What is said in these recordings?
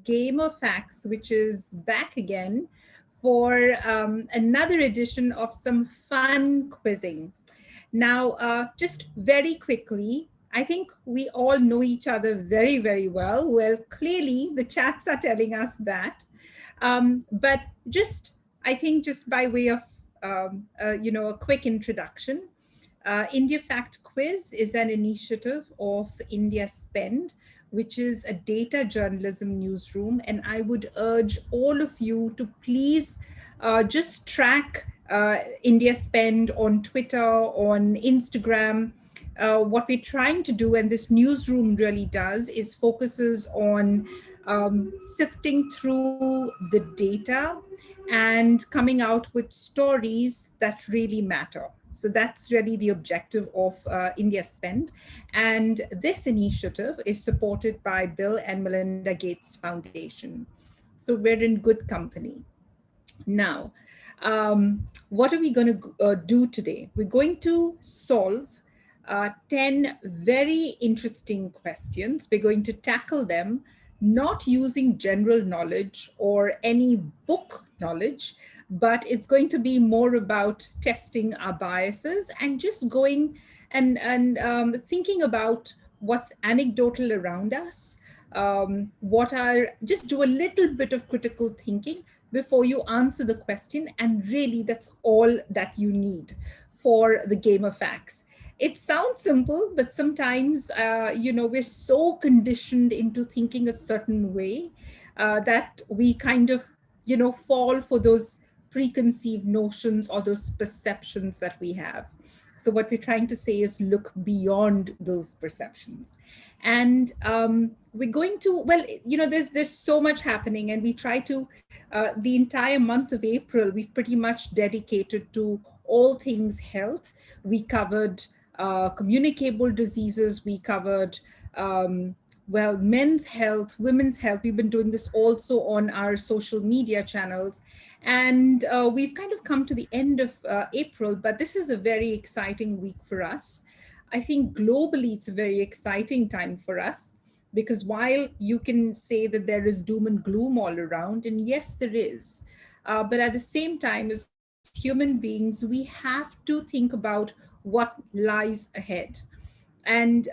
Game of Facts, which is back again for another edition of some fun quizzing. Now, just very quickly, I think we all know each other very, very well. Well, clearly the chats are telling us that. But just, I think just by way of, a quick introduction, India Fact Quiz is an initiative of India Spend, which is a data journalism newsroom. And I would urge all of you to please just track India Spend on Twitter, on Instagram. What we're trying to do, and this newsroom really does, is focuses on sifting through the data and coming out with stories that really matter. So that's really the objective of India Spend. And this initiative is supported by Bill and Melinda Gates Foundation. So we're in good company. Now, what are we going to do today? We're going to solve 10 very interesting questions. We're going to tackle them not using general knowledge or any book knowledge, but it's going to be more about testing our biases and just going and thinking about what's anecdotal around us, just do a little bit of critical thinking before you answer the question. And really, that's all that you need for the Game of Facts. It sounds simple, but sometimes, we're so conditioned into thinking a certain way that we kind of, fall for those preconceived notions or those perceptions that we have. So what we're trying to say is look beyond those perceptions. And we're going to, there's so much happening, and we try to, the entire month of April, we've pretty much dedicated to all things health. We covered communicable diseases, we covered, men's health, women's health. We've been doing this also on our social media channels. And we've kind of come to the end of April, but this is a very exciting week for us. I think globally, it's a very exciting time for us, because while you can say that there is doom and gloom all around, and yes, there is, but at the same time, as human beings, we have to think about what lies ahead. And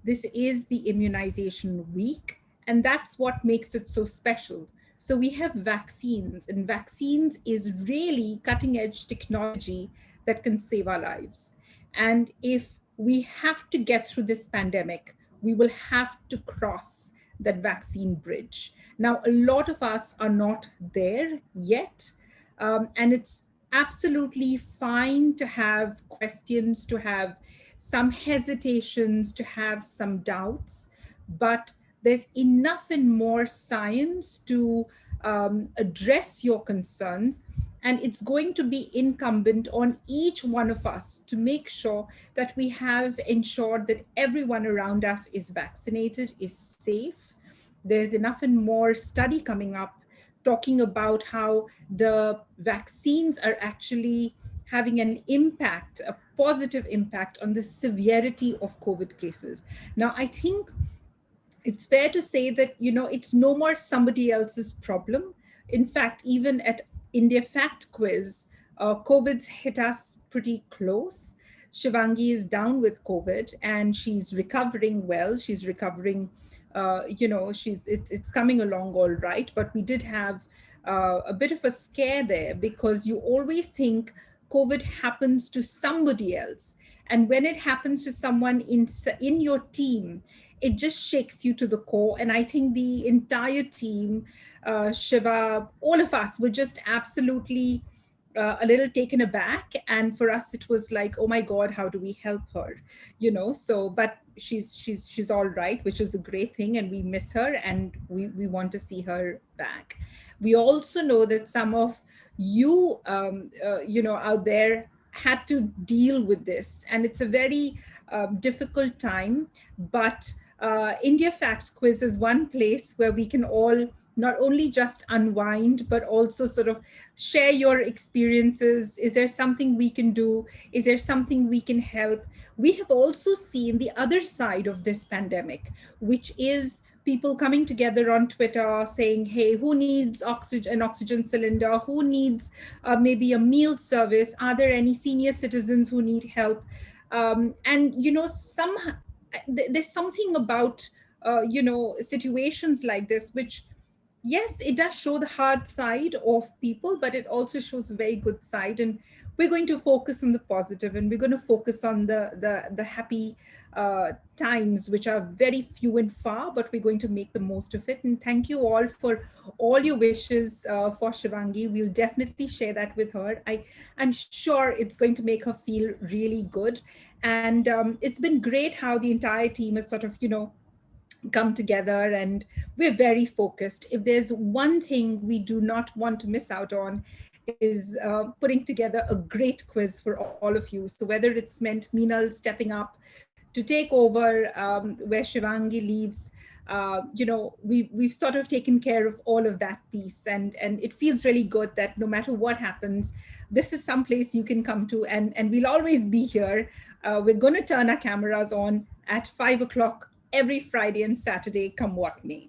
this is the immunization week, and that's what makes it so special. So we have vaccines, and vaccines is really cutting edge technology that can save our lives. And if we have to get through this pandemic, we will have to cross that vaccine bridge. Now, a lot of us are not there yet, and it's absolutely fine to have questions, to have some hesitations, to have some doubts, but there's enough and more science to address your concerns. And it's going to be incumbent on each one of us to make sure that we have ensured that everyone around us is vaccinated, is safe. There's enough and more study coming up talking about how the vaccines are actually having an impact, a positive impact on the severity of COVID cases. Now, I think it's fair to say that, it's no more somebody else's problem. In fact, even at India Fact Quiz, COVID's hit us pretty close. Shivangi is down with COVID and she's recovering well. She's recovering, it's coming along all right. But we did have a bit of a scare there, because you always think COVID happens to somebody else. And when it happens to someone in your team, it just shakes you to the core. And I think the entire team, Shiva, all of us were just absolutely a little taken aback. And for us, it was like, oh my God, how do we help her? So, but she's all right, which is a great thing. And we miss her and we want to see her back. We also know that some of you, out there had to deal with this. And it's a very difficult time, but India Facts Quiz is one place where we can all not only just unwind, but also sort of share your experiences. Is there something we can do? Is there something we can help? We have also seen the other side of this pandemic, which is people coming together on Twitter saying, hey, who needs an oxygen cylinder? Who needs maybe a meal service? Are there any senior citizens who need help? And, there's something about, situations like this, which, yes, it does show the hard side of people, but it also shows a very good side. And we're going to focus on the positive, and we're going to focus on the happy times, which are very few and far, but we're going to make the most of it. And thank you all for all your wishes for Shivangi. We'll definitely share that with her. I'm sure it's going to make her feel really good. And it's been great how the entire team has sort of, come together, and we're very focused. If there's one thing we do not want to miss out on, is putting together a great quiz for all of you. So whether it's meant Meenal stepping up to take over where Shivangi leaves, we've sort of taken care of all of that piece, and it feels really good that no matter what happens, this is some place you can come to, and we'll always be here. We're going to turn our cameras on at 5 o'clock every Friday and Saturday, come what may.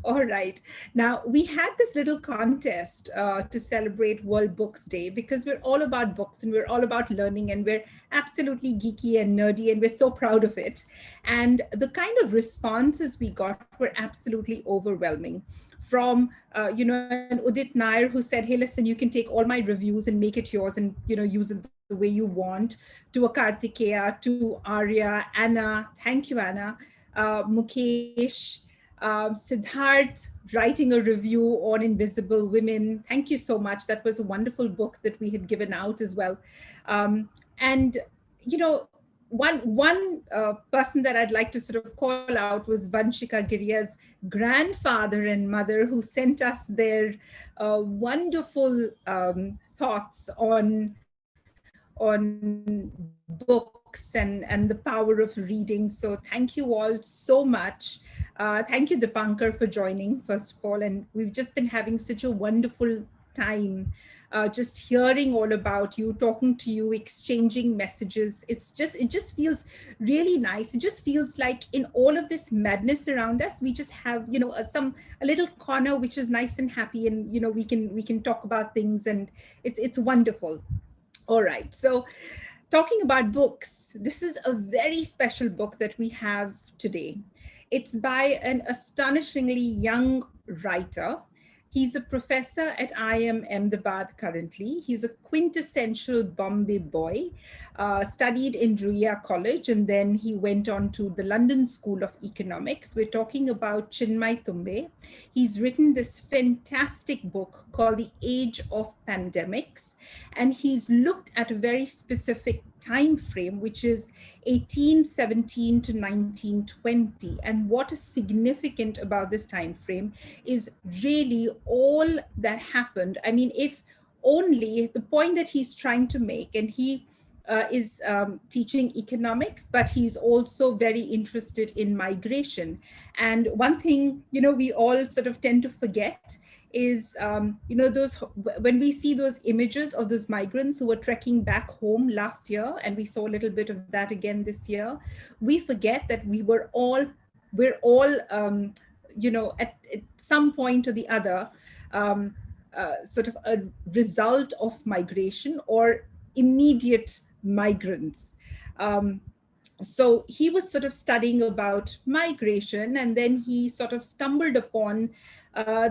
All right. Now, we had this little contest to celebrate World Books Day, because we're all about books and we're all about learning, and we're absolutely geeky and nerdy, and we're so proud of it. And the kind of responses we got were absolutely overwhelming. From, an Udit Nair who said, hey, listen, you can take all my reviews and make it yours and, use it the way you want, to a Kartikeya, to Arya, Anna, thank you, Anna, Mukesh, Siddharth writing a review on Invisible Women. Thank you so much. That was a wonderful book that we had given out as well. And, one person that I'd like to sort of call out was Vanshika Giriya's grandfather and mother, who sent us their wonderful thoughts on books and the power of reading. So thank you all so much. Thank you, Dipankar, for joining, first of all. And we've just been having such a wonderful time, just hearing all about you, talking to you, exchanging messages. It just feels really nice. It just feels like in all of this madness around us, we just have, a little corner which is nice and happy, and, we can talk about things, and it's wonderful. All right. So talking about books, this is a very special book that we have today. It's by an astonishingly young writer. He's a professor at IIM Ahmedabad currently. He's a quintessential Bombay boy, studied in Ruia College, and then he went on to the London School of Economics. We're talking about Chinmay Tumbe. He's written this fantastic book called The Age of Pandemics, and he's looked at a very specific time frame, which is 1817 to 1920. And what is significant about this time frame is really all that happened. I mean, if only the point that he's trying to make, and he is teaching economics, but he's also very interested in migration. And one thing, we all sort of tend to forget is, those, when we see those images of those migrants who were trekking back home last year, and we saw a little bit of that again this year, we forget that we're all, at some point or the other, sort of a result of migration or immediate migrants. So he was sort of studying about migration, and then he sort of stumbled upon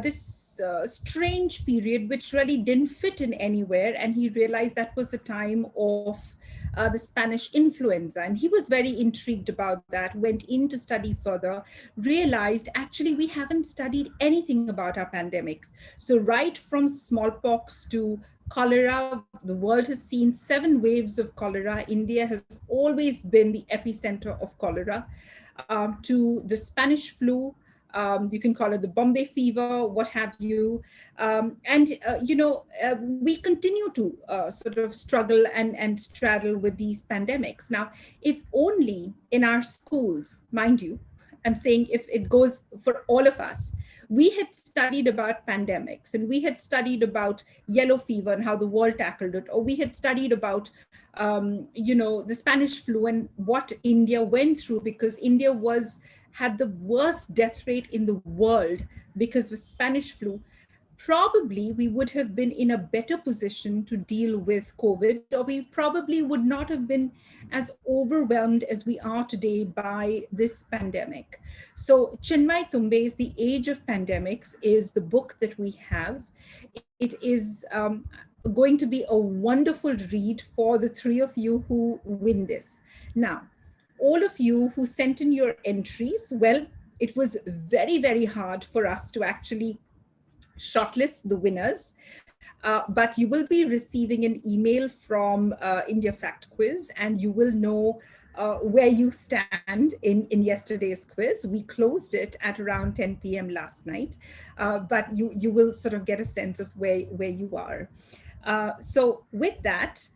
this strange period which really didn't fit in anywhere, and he realized that was the time of the Spanish influenza, and he was very intrigued about that, went in to study further, realized actually we haven't studied anything about our pandemics. So right from smallpox to cholera, the world has seen 7 waves of cholera. India has always been the epicenter of cholera, to the Spanish flu. You can call it the Bombay fever, what have you. We continue to sort of struggle and straddle with these pandemics. Now, if only in our schools, mind you, I'm saying if it goes for all of us, we had studied about pandemics, and we had studied about yellow fever and how the world tackled it, or we had studied about the Spanish flu and what India went through, because India was had the worst death rate in the world because of Spanish flu, probably we would have been in a better position to deal with COVID, or we probably would not have been as overwhelmed as we are today by this pandemic. So, Chinmay Tumbe's The Age of Pandemics is the book that we have. It is going to be a wonderful read for the three of you who win this. Now, all of you who sent in your entries, well, it was very, very hard for us to actually shortlist the winners. But you will be receiving an email from India Fact Quiz, and you will know where you stand in yesterday's quiz. We closed it at around 10 p.m. last night, but you will sort of get a sense of where you are. So with that,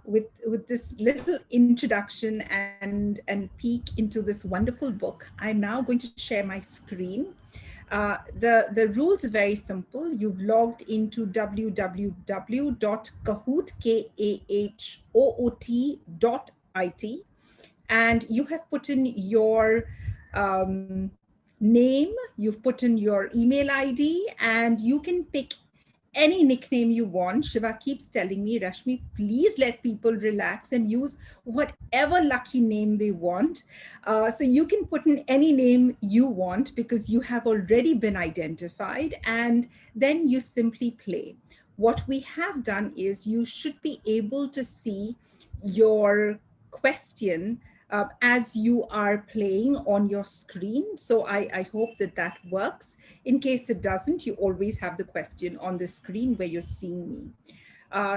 with this little introduction and peek into this wonderful book, I'm now going to share my screen. The rules are very simple. You've logged into www.kahoot.it, and you have put in your name, you've put in your email ID, and you can pick any nickname you want. Shiva keeps telling me, Rashmi, please let people relax and use whatever lucky name they want. So you can put in any name you want because you have already been identified, and then you simply play. What we have done is you should be able to see your question as you are playing on your screen. So I hope that that works. In case it doesn't, you always have the question on the screen where you're seeing me.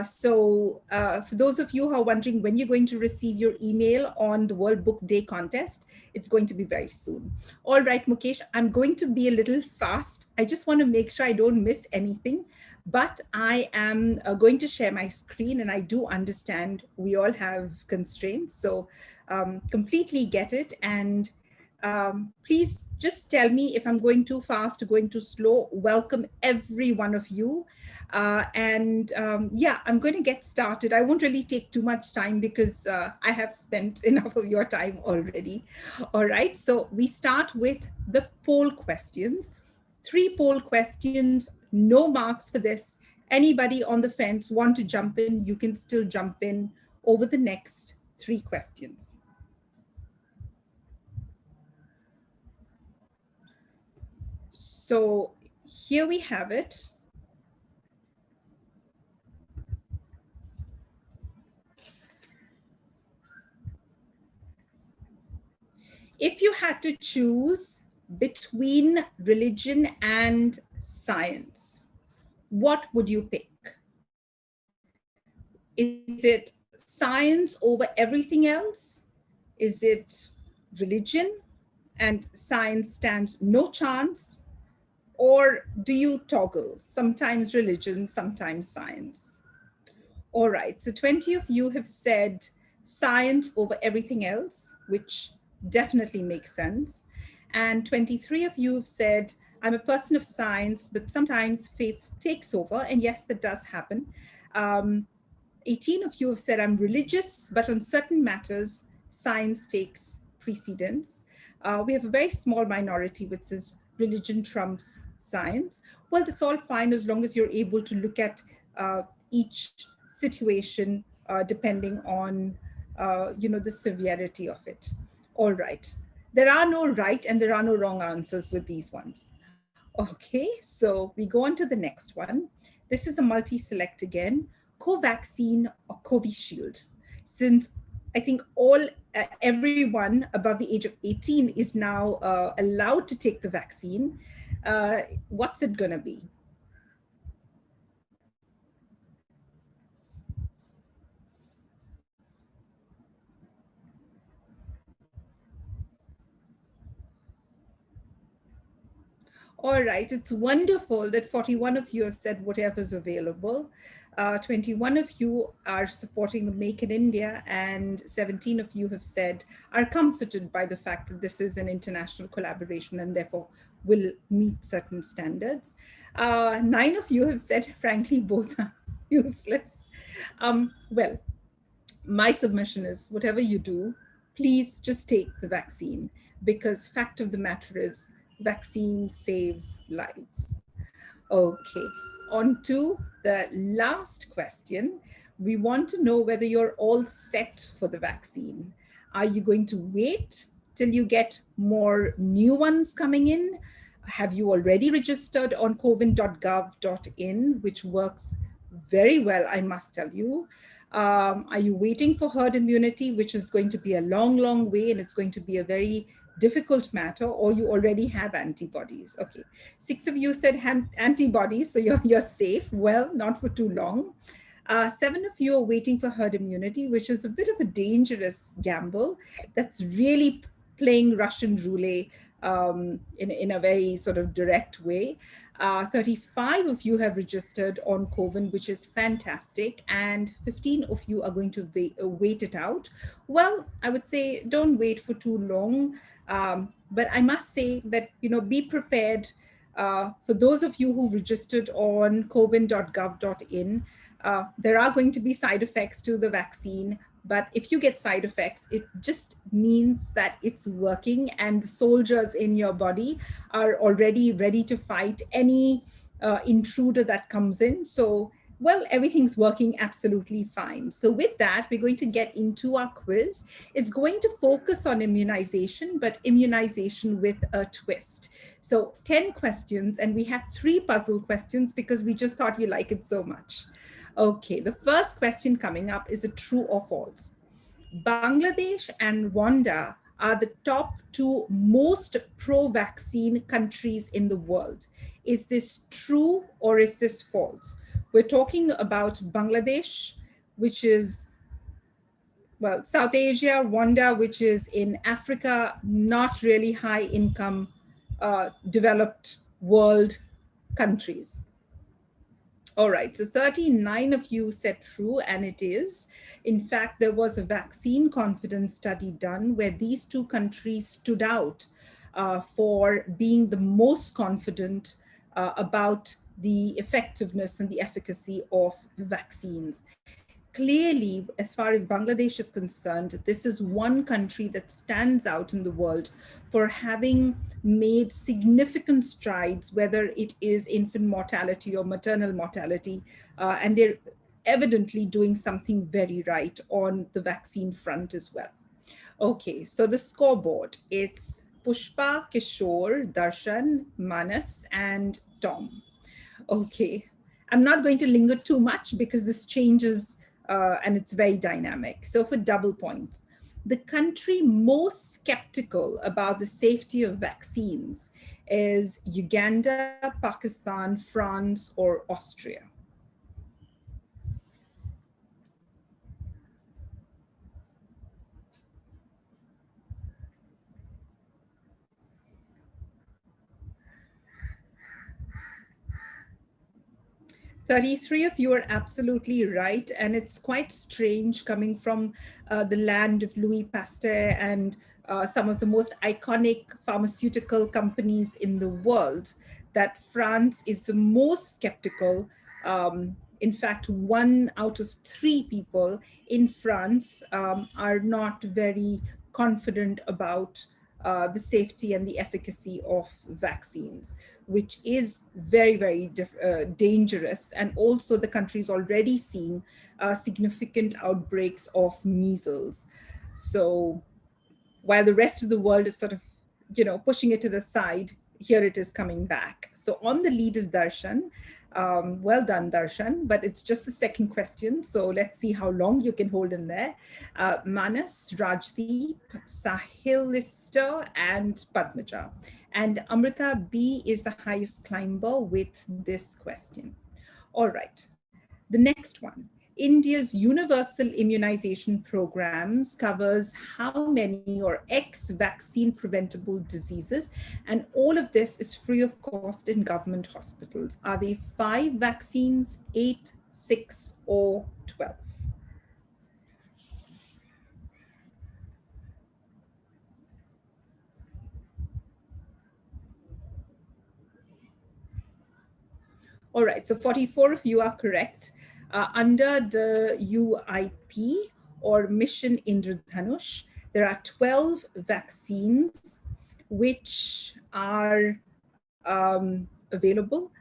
So for those of you who are wondering when you're going to receive your email on the World Book Day contest, it's going to be very soon. All right, Mukesh, I'm going to be a little fast. I just want to make sure I don't miss anything, but I am going to share my screen, and I do understand we all have constraints. So completely get it. And please just tell me if I'm going too fast or going too slow. Welcome every one of you. Yeah, I'm going to get started. I won't really take too much time because I have spent enough of your time already. All right, so we start with the poll questions. 3 poll questions, no marks for this. Anybody on the fence want to jump in, you can still jump in over the next 3 questions. So here we have it. If you had to choose between religion and science, what would you pick? Is it science over everything else? Is it religion and science stands no chance? Or do you toggle, sometimes religion, sometimes science? All right, so 20 of you have said science over everything else, which definitely makes sense. And 23 of you have said, I'm a person of science, but sometimes faith takes over. And yes, that does happen. 18 of you have said, I'm religious, but on certain matters, science takes precedence. We have a very small minority which says religion trumps science. Well, that's all fine as long as you're able to look at each situation depending on the severity of it. All right. There are no right and there are no wrong answers with these ones. Okay, so we go on to the next one. This is a multi-select again. Co-vaccine or Covishield. Since I think everyone above the age of 18 is now allowed to take the vaccine, what's it gonna be? All right, it's wonderful that 41 of you have said whatever's available. 21 of you are supporting the Make in India, and 17 of you have said are comforted by the fact that this is an international collaboration and therefore will meet certain standards. 9 of you have said, frankly, both are useless. Well, my submission is whatever you do, please just take the vaccine. because fact of the matter is vaccine saves lives. Okay, on to the last question. We want to know whether you're all set for the vaccine. Are you going to wait till you get more new ones coming in? Have you already registered on covid.gov.in, which works very well, I must tell you? Are you waiting for herd immunity, which is going to be a long, long way, and it's going to be a very difficult matter, or you already have antibodies? Okay, 6 of you said antibodies, so you're safe. Well, not for too long. 7 of you are waiting for herd immunity, which is a bit of a dangerous gamble. That's really playing Russian roulette in a very sort of direct way. 35 of you have registered on COVID, which is fantastic, and 15 of you are going to wait it out. Well, I would say don't wait for too long, but I must say that, be prepared. For those of you who registered on covid.gov.in, there are going to be side effects to the vaccine, but if you get side effects, it just means that it's working and the soldiers in your body are already ready to fight any intruder that comes in. So, well, everything's working absolutely fine. So with that, we're going to get into our quiz. It's going to focus on immunization, but immunization with a twist. So 10 questions, and we have 3 puzzle questions because we just thought you like it so much. Okay, the first question coming up is a true or false. Bangladesh and Rwanda are the top 2 most pro-vaccine countries in the world. Is this true or is this false? We're talking about Bangladesh, which is, well, South Asia, Rwanda, which is in Africa, not really high income, developed world countries. All right, so 39 of you said true, and it is. In fact, there was a vaccine confidence study done where these 2 countries stood out for being the most confident about the effectiveness and the efficacy of vaccines. Clearly, as far as Bangladesh is concerned, this is one country that stands out in the world for having made significant strides, whether it is infant mortality or maternal mortality, and they're evidently doing something very right on the vaccine front as well. Okay, so the scoreboard, it's Pushpa, Kishore, Darshan, Manas, and Tom. Okay, I'm not going to linger too much because this changes and it's very dynamic. So for double points, the country most skeptical about the safety of vaccines is Uganda, Pakistan, France, or Austria. 33 of you are absolutely right. And it's quite strange coming from the land of Louis Pasteur and some of the most iconic pharmaceutical companies in the world that France is the most skeptical. In fact, 1 out of 3 people in France are not very confident about the safety and the efficacy of vaccines, which is very, very dangerous. And also the country is already seeing significant outbreaks of measles. So while the rest of the world is sort of, pushing it to the side, here it is coming back. So on the lead is Darshan. Well done, Darshan, but it's just the second question. So let's see how long you can hold in there. Manas, Rajdeep, Sahil Lister, and Padmaja. And Amrita B is the highest climber with this question. All right, the next one. India's universal immunization programs covers how many or X vaccine preventable diseases, and all of this is free of cost in government hospitals. Are they 5 vaccines, 8, 6, or 12? All right, so 44 of you are correct. Under the UIP or Mission Indradhanush, there are 12 vaccines which are available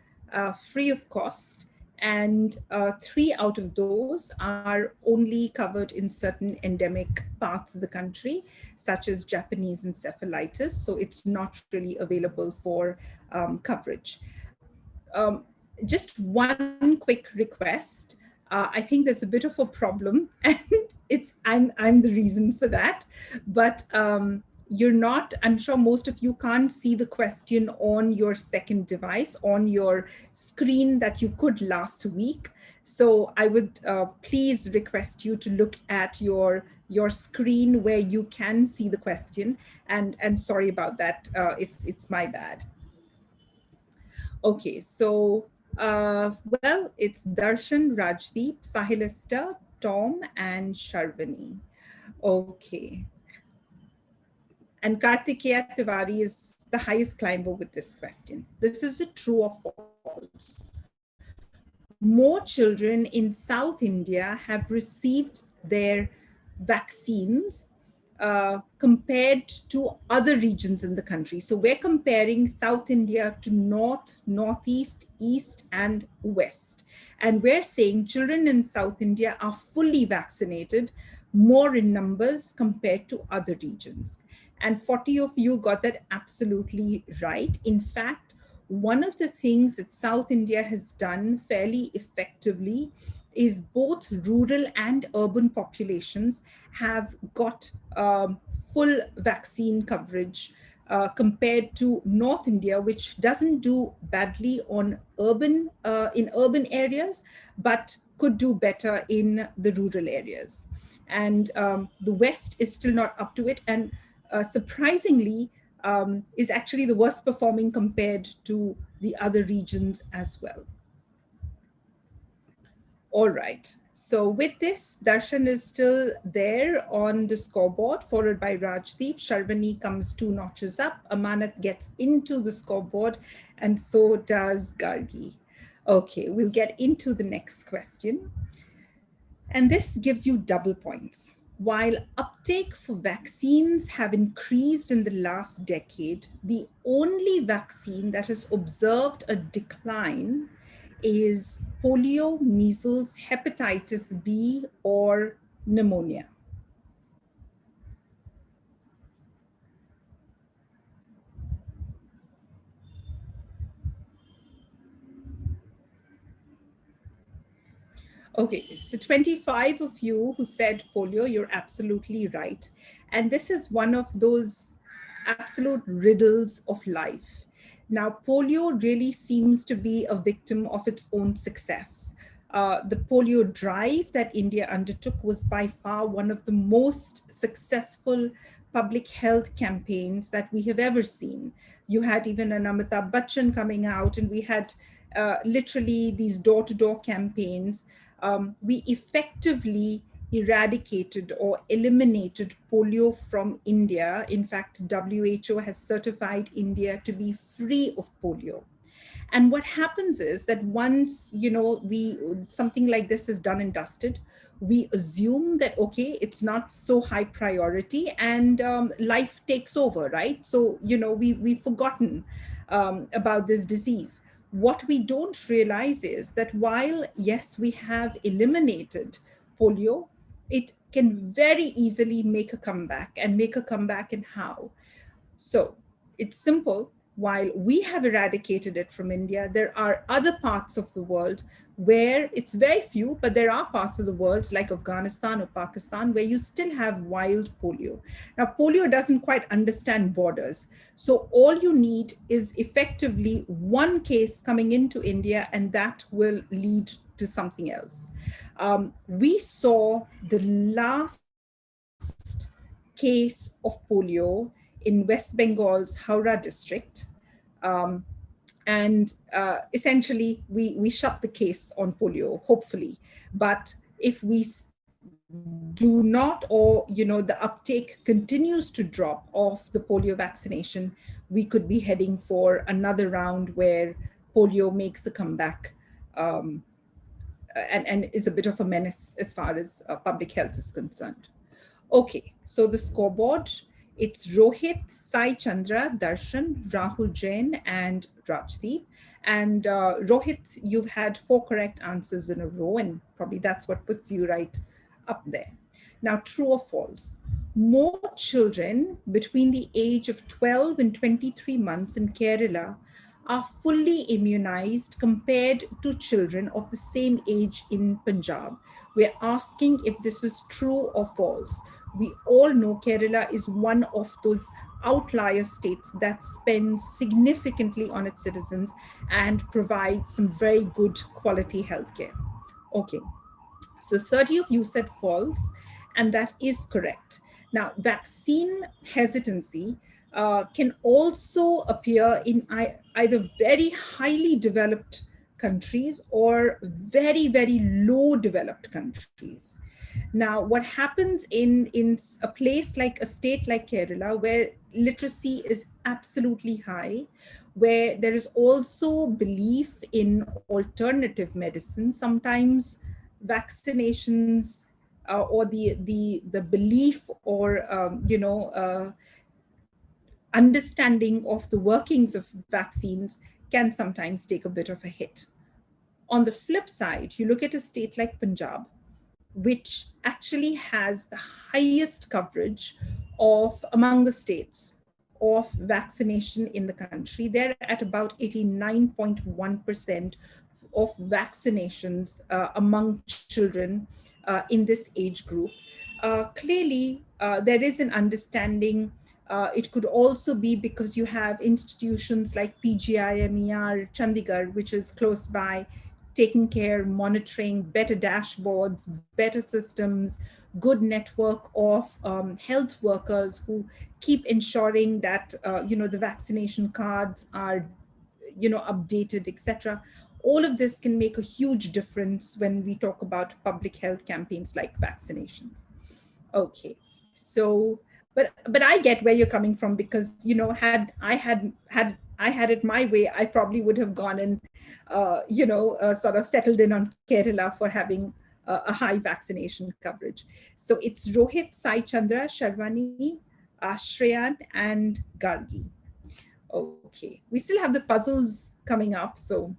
free of cost. And 3 out of those are only covered in certain endemic parts of the country, such as Japanese encephalitis. So it's not really available for coverage. Um, just one quick request. I think there's a bit of a problem, and I'm the reason for that. But you're not. I'm sure most of you can't see the question on your second device on your screen that you could last week. So I would please request you to look at your screen where you can see the question. And sorry about that. It's my bad. Okay, so well, it's Darshan, Rajdeep, Sahilista, Tom, and Sharvani. Okay, and Kartikeya Tiwari is the highest climber with this question. This is a true or false. More children in South India have received their vaccines compared to other regions in the country. So we're comparing South India to North, Northeast, East, and West. And we're saying children in South India are fully vaccinated, more in numbers compared to other regions. And 40 of you got that absolutely right. In fact, one of the things that South India has done fairly effectively is both rural and urban populations have got full vaccine coverage compared to North India, which doesn't do badly on in urban areas, but could do better in the rural areas. And the West is still not up to it. And surprisingly, is actually the worst performing compared to the other regions as well. All right. So with this, Darshan is still there on the scoreboard, followed by Rajdeep. Sharvani comes 2 notches up. Amanat gets into the scoreboard, and so does Gargi. Okay, we'll get into the next question. And this gives you double points. While uptake for vaccines have increased in the last decade, the only vaccine that has observed a decline is polio, measles, hepatitis B, or pneumonia. Okay, so 25 of you who said polio, you're absolutely right. And this is one of those absolute riddles of life. Now, polio really seems to be a victim of its own success. The polio drive that India undertook was by far one of the most successful public health campaigns that we have ever seen. You had even an Amitabh Bachchan coming out, and we had literally these door-to-door campaigns. We effectively eradicated or eliminated polio from India. In fact, WHO has certified India to be free of polio. And what happens is that once, we something like this is done and dusted, we assume that, okay, it's not so high priority, and life takes over, right? So, we've forgotten about this disease. What we don't realize is that while, yes, we have eliminated polio, it can very easily make a comeback, and make a comeback in how? So it's simple. While we have eradicated it from India, there are other parts of the world where it's very few, but there are parts of the world like Afghanistan or Pakistan where you still have wild polio. Now, polio doesn't quite understand borders. So all you need is effectively one case coming into India, and that will lead to something else. We saw the last case of polio in West Bengal's Howrah district. And essentially, we shut the case on polio, hopefully. But if we do not, or the uptake continues to drop of the polio vaccination, we could be heading for another round where polio makes a comeback and is a bit of a menace as far as public health is concerned. Okay, so the scoreboard It's Rohit, Sai Chandra, Darshan, Rahul Jain, and Rajdeep. And Rohit, you've had four correct answers in a row, and probably that's what puts you right up there. Now, true or false? More children between the age of 12 and 23 months in Kerala are fully immunized compared to children of the same age in Punjab. We're asking if this is true or false. We all know Kerala is one of those outlier states that spends significantly on its citizens and provides some very good quality healthcare. Okay, so 30 of you said false, and that is correct. Now, vaccine hesitancy can also appear in either very highly developed countries or very, very low developed countries. Now, what happens in a place like a state like Kerala, where literacy is absolutely high, where there is also belief in alternative medicine, sometimes vaccinations or the belief or understanding of the workings of vaccines can sometimes take a bit of a hit. On the flip side, you look at a state like Punjab, which actually has the highest coverage of among the states of vaccination in the country. They're at about 89.1% of vaccinations among children in this age group. Clearly, there is an understanding. It could also be because you have institutions like PGIMER Chandigarh, which is close by, taking care, monitoring, better dashboards, better systems, good network of health workers who keep ensuring that the vaccination cards are updated, etc. All of this can make a huge difference when we talk about public health campaigns like vaccinations. Okay, so but I get where you're coming from, because had it my way, I probably would have gone and sort of settled in on Kerala for having a high vaccination coverage. So it's Rohit, Sai Chandra, Sharvani, Shreyan, and Gargi. Okay, we still have the puzzles coming up, so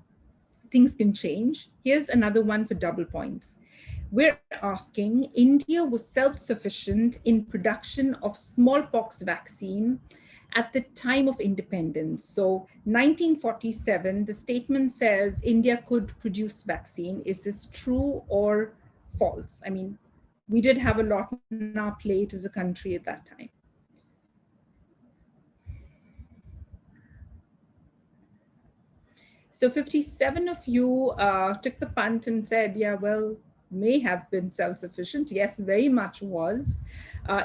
things can change. Here's another one for double points. We're asking, India was self-sufficient in production of smallpox vaccine at the time of independence. So 1947, the statement says India could produce vaccine. Is this true or false? I mean, we did have a lot on our plate as a country at that time. So 57 of you took the punt and said, yeah, well, may have been self-sufficient. Yes, very much was.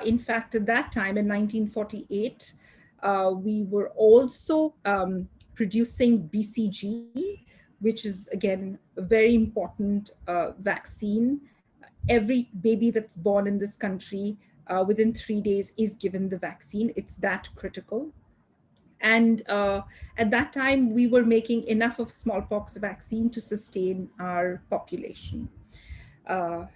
In fact, at that time in 1948, we were also producing BCG, which is, again, a very important vaccine. Every baby that's born in this country within 3 days is given the vaccine. It's that critical. And at that time, we were making enough of smallpox vaccine to sustain our population.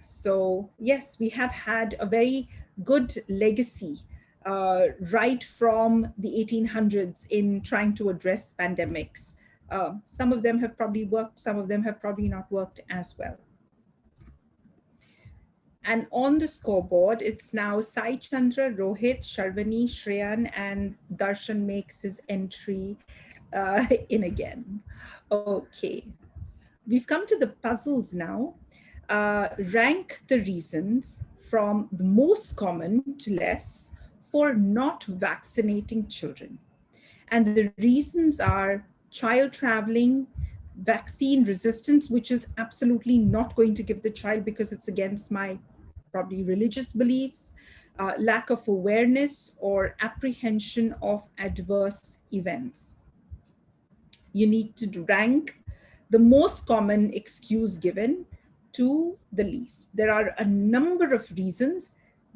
So yes, we have had a very good legacy right from the 1800s in trying to address pandemics. Some of them have probably worked, some of them have probably not worked as well. And on the scoreboard, it's now Sai Chandra, Rohit, Sharvani, Shreyan, and Darshan makes his entry in again. Okay, we've come to the puzzles now. Rank the reasons from the most common to less for not vaccinating children. And the reasons are child traveling, vaccine resistance, which is absolutely not going to give the child because it's against my probably religious beliefs, lack of awareness, or apprehension of adverse events. You need to rank the most common excuse given to the least. There are a number of reasons.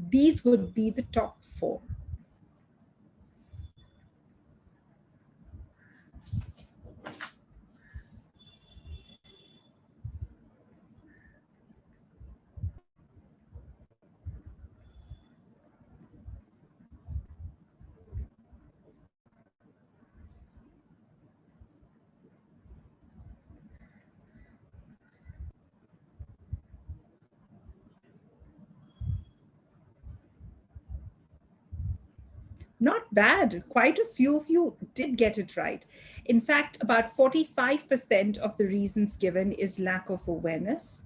These would be the top four. Not bad. Quite a few of you did get it right. In fact, about 45% of the reasons given is lack of awareness.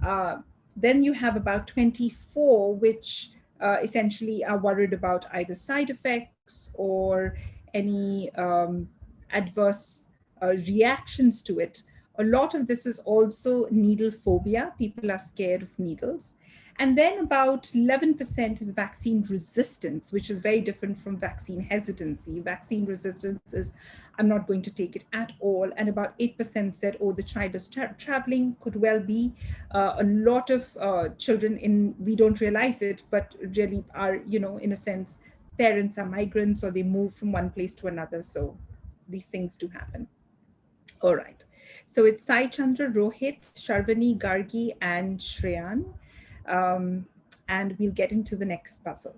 Uh, then you have about 24, which essentially are worried about either side effects or any adverse reactions to it. A lot of this is also needle phobia. People are scared of needles. And then about 11% is vaccine resistance, which is very different from vaccine hesitancy. Vaccine resistance is, I'm not going to take it at all. And about 8% said, oh, the child is traveling, could well be. A lot of children we don't realize it, but really are, in a sense, parents are migrants or they move from one place to another. So these things do happen. All right. So it's Sai Chandra, Rohit, Sharvani, Gargi, and Shreyan. Um, and we'll get into the next puzzle.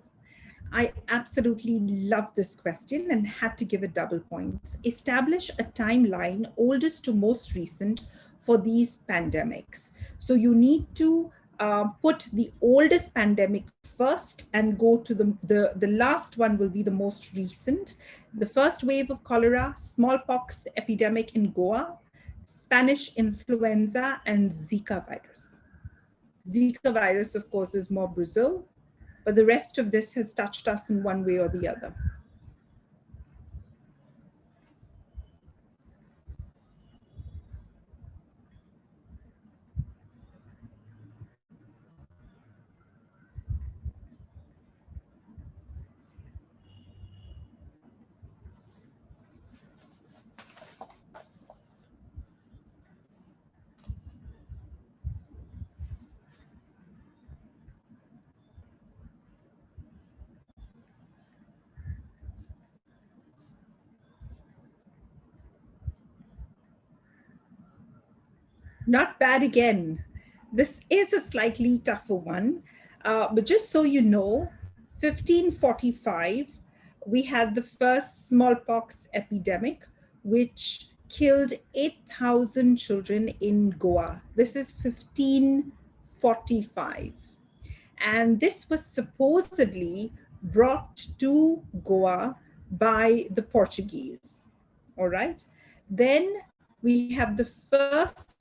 I absolutely love this question and had to give it double points. Establish a timeline, oldest to most recent, for these pandemics. So you need to put the oldest pandemic first and go to the last one will be the most recent. The first wave of cholera, smallpox epidemic in Goa, Spanish influenza, and Zika virus. Zika virus, of course, is more Brazil, but the rest of this has touched us in one way or the other. Not bad again. This is a slightly tougher one, but just so you know, 1545, we had the first smallpox epidemic, which killed 8,000 children in Goa. This is 1545. And this was supposedly brought to Goa by the Portuguese. All right. Then we have the first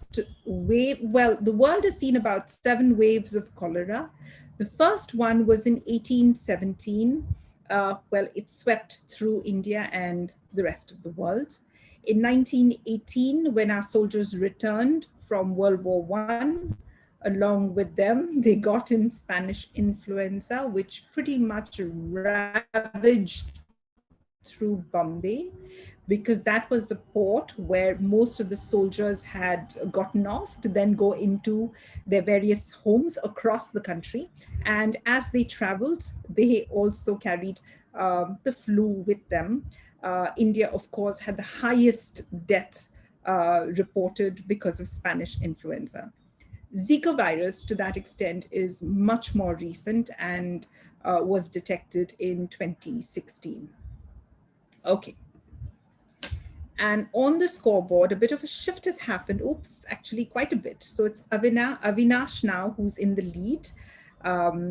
wave. Well, the world has seen about 7 waves of cholera. The first one was in 1817. Well, it swept through India and the rest of the world. In 1918, when our soldiers returned from World War One, along with them, they got in Spanish influenza, which pretty much ravaged through Bombay, because that was the port where most of the soldiers had gotten off to then go into their various homes across the country. And as they traveled, they also carried the flu with them. India, of course, had the highest death reported because of Spanish influenza. Zika virus, to that extent, is much more recent and was detected in 2016. Okay. And on the scoreboard, a bit of a shift has happened. Oops, actually quite a bit. So it's Avinash now who's in the lead,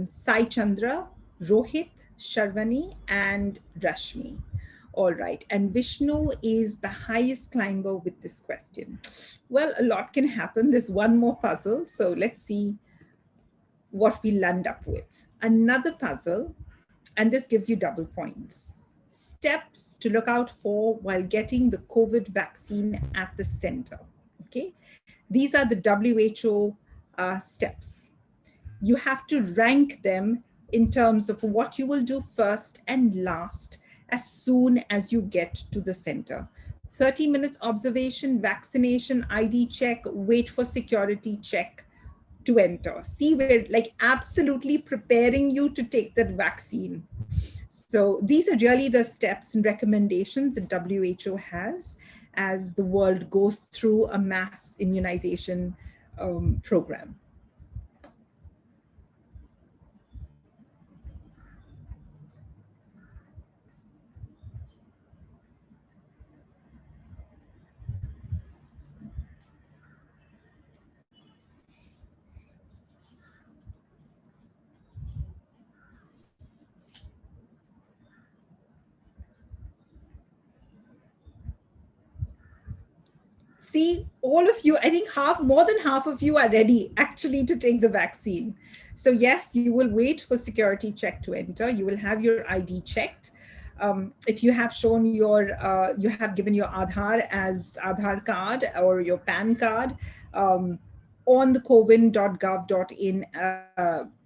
Sai Chandra, Rohit, Sharvani, and Rashmi. All right. And Vishnu is the highest climber with this question. Well, a lot can happen. There's one more puzzle. So let's see what we land up with. Another puzzle, and this gives you double points. Steps to look out for while getting the COVID vaccine at the center. Okay, these are the WHO steps. You have to rank them in terms of what you will do first and last as soon as you get to the center. 30 minutes observation, vaccination, ID check, wait for security check to enter. See, we're like absolutely preparing you to take that vaccine. So these are really the steps and recommendations that WHO has as the world goes through a mass immunization program. See, all of you, I think more than half of you are ready actually to take the vaccine. So yes, you will wait for security check to enter. You will have your ID checked. If you have shown you have given your Aadhaar as Aadhaar card or your PAN card, on the cowin.gov.in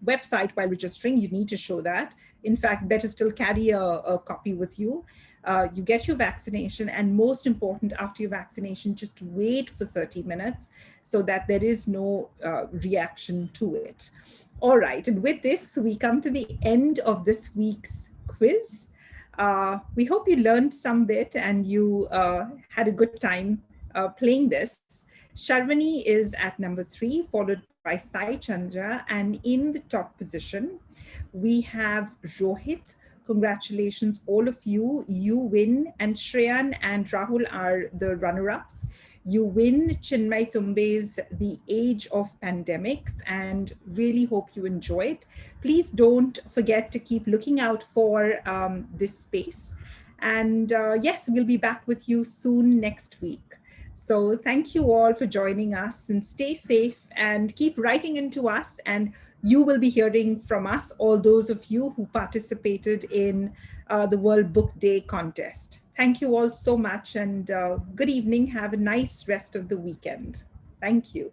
website while registering, you need to show that. In fact, better still, carry a copy with you. You get your vaccination, and most important, after your vaccination, just wait for 30 minutes so that there is no reaction to it. All right, and with this, we come to the end of this week's quiz. We hope you learned some bit and you had a good time playing this. Sharvani is at number 3, followed by Sai Chandra, and in the top position, we have Rohit. Congratulations, all of you. You win. And Shreyan and Rahul are the runner ups. You win Chinmay Tumbe's The Age of Pandemics, and really hope you enjoy it. Please don't forget to keep looking out for this space. And yes, we'll be back with you soon next week. So thank you all for joining us, and stay safe and keep writing into us, and you will be hearing from us, all those of you who participated in the World Book Day contest. Thank you all so much, and good evening. Have a nice rest of the weekend. Thank you.